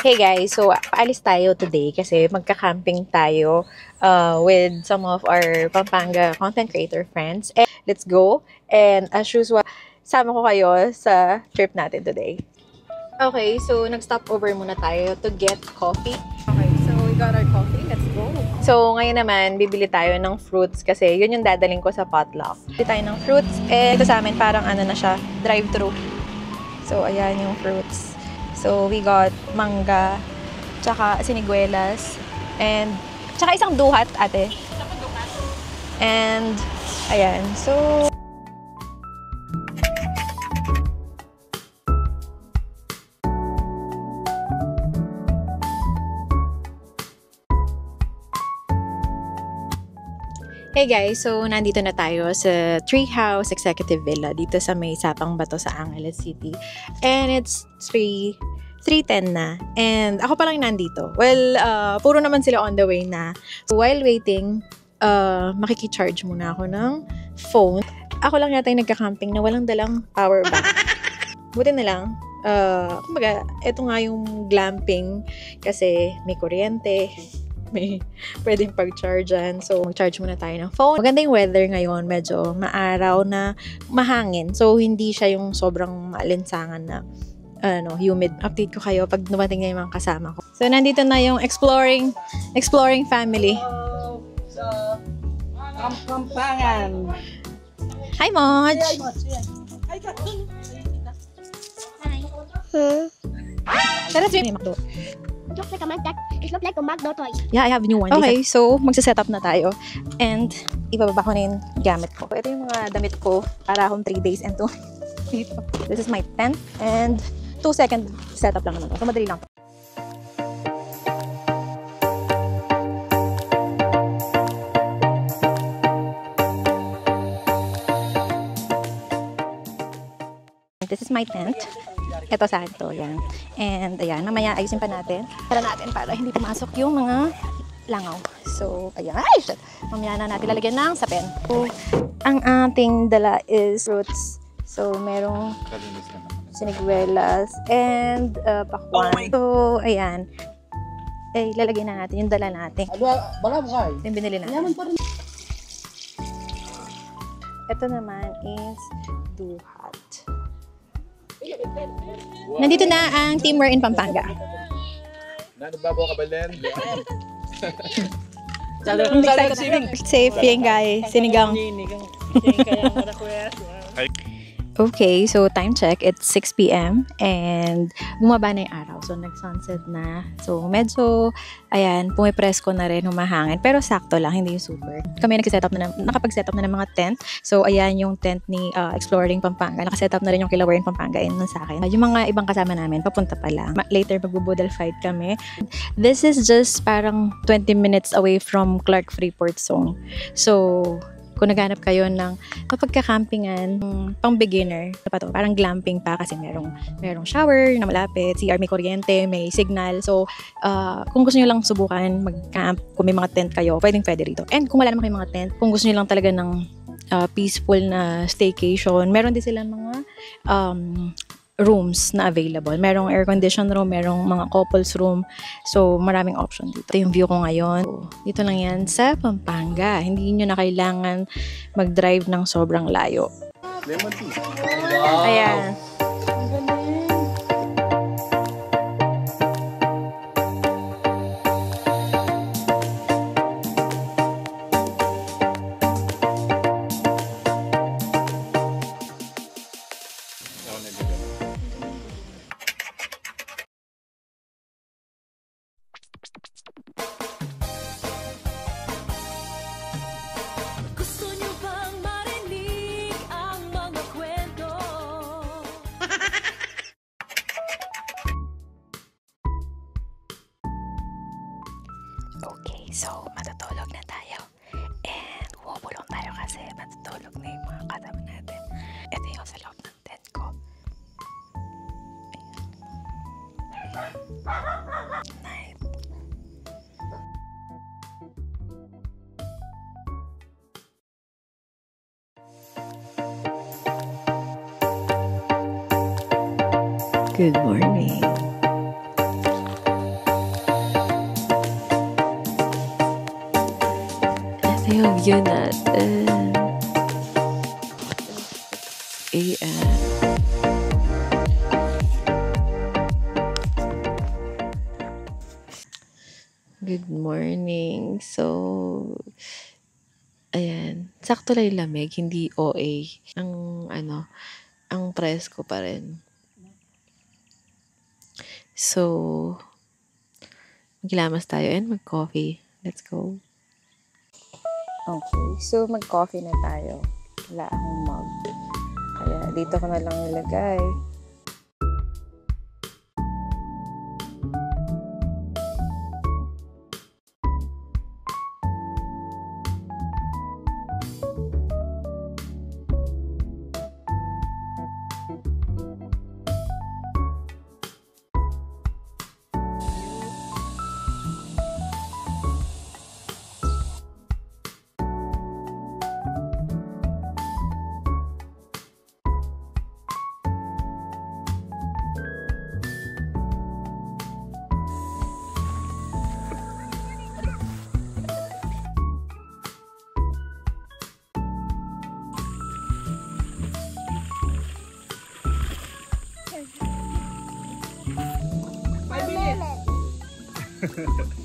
Hey guys, so paalis tayo today kasi magka-camping tayo with some of our Pampanga content creator friends. And let's go. And as usual, sama ko kayo sa trip natin today. Okay, so nag-stop over muna tayo to get coffee. Okay, so we got our coffee. Let's go. So ngayon naman, bibili tayo ng fruits kasi yun yung dadaling ko sa potluck. Bibili tayo ng fruits. And ito sa amin, parang ano na siya, drive-thru. So ayan yung fruits. So, we got mangga, tsaka siniguelas, and tsaka isang duhat, ate. And, ayan. So, hey guys, so nandito na tayo sa Treehouse Executive Villa dito sa may Sapang Bato sa Angeles City. And it's 3:10 na. And ako pa lang nandito. Well, puro naman sila on the way na. So, while waiting, makikicharge muna ako ng phone. Ako lang yata yung nagka-camping na walang dalang power bank. Buti na lang. Kumbaga, ito nga yung glamping kasi may kuryente, may pwedeng pag-chargean. So, mag-charge muna tayo ng phone. Maganda yung weather ngayon. Medyo maaraw na mahangin. So, hindi siya yung sobrang maalinsangan na humid. Update ko kayo pag dumating na yung mga kasama ko. So, nandito na yung exploring family. Hello, sa Kampangan. Hi, Moj! Hi, Tara, may McDo. Looks like a Mac. It looks like a McDo toy. Yeah, I have a new one. Okay, so magsa-set up na tayo. And ibababa ko na yung gamit ko. Ito yung mga damit ko para akong 3 days and 2 dito. This is my tent and 2-second setup lang naman. So, madali lang. This is my tent. Ito sa ito, yan. And, ayan, mamaya ayusin pa natin. Para natin para hindi pumasok yung mga langaw. So, ayan. Ay, shit! Mamaya na natin lalagyan ng sapin. So, ang ating dala is fruits. So, merong siniguelas and pakwan. So, ayan. Eh, lalagyan na natin yung dala natin. Yung binili natin. Ito naman is duhat. Nandito na ang Team We're in Pampanga. Nanababaw ka ba, Len? Safe yung guy. Sinigang. Okay, so time check. It's 6 p.m. and bumaba na yung araw. So, nag-sunset na. So, medyo, ayan, pumipresko na rin, humahangin. Pero sakto lang, hindi yung super. Kami nakapag-set up na ng mga tent. So, ayan yung tent ni Exploring Pampanga. Nakaset up na rin yung Kilauea in Pampanga in sa akin. Yung mga ibang kasama namin, papunta pa lang. Later, magbubudal fight kami. This is just parang 20 minutes away from Clark Freeport Zone. So, kung naghanap kayo ng mapagka-campingan, pang beginner, parang glamping pa kasi merong shower na malapit, CR, may kuryente, may signal. So, kung gusto nyo lang subukan mag-camp, kung may mga tent kayo, pwede rito. And kung wala naman kayong mga tent, kung gusto nyo lang talaga ng peaceful na staycation, meron din sila mga rooms na available. Merong air-conditioned room, merong mga couples room. So, maraming option dito. Ito yung view ko ngayon. So, dito lang yan sa Pampanga. Hindi nyo na kailangan mag-drive ng sobrang layo. Lemon tea. Ayan. Gusto niyo bang marinig ang mga kwento? Okay, so matutulog na tayo. And bumubulong tayo kasi matutulog na yung mga kasama natin. Ito yung sa loob ng tent ko. Night. Good morning. Ito yung view natin. AM. Good morning. So, ayan. Sakto lang yung lamig, hindi OA. Ang presko pa rin. So, maglamas tayo and mag-coffee. Let's go. Okay, so mag-coffee na tayo. Wala akong mug. Kaya dito ko na lang ilagay. Five minutes.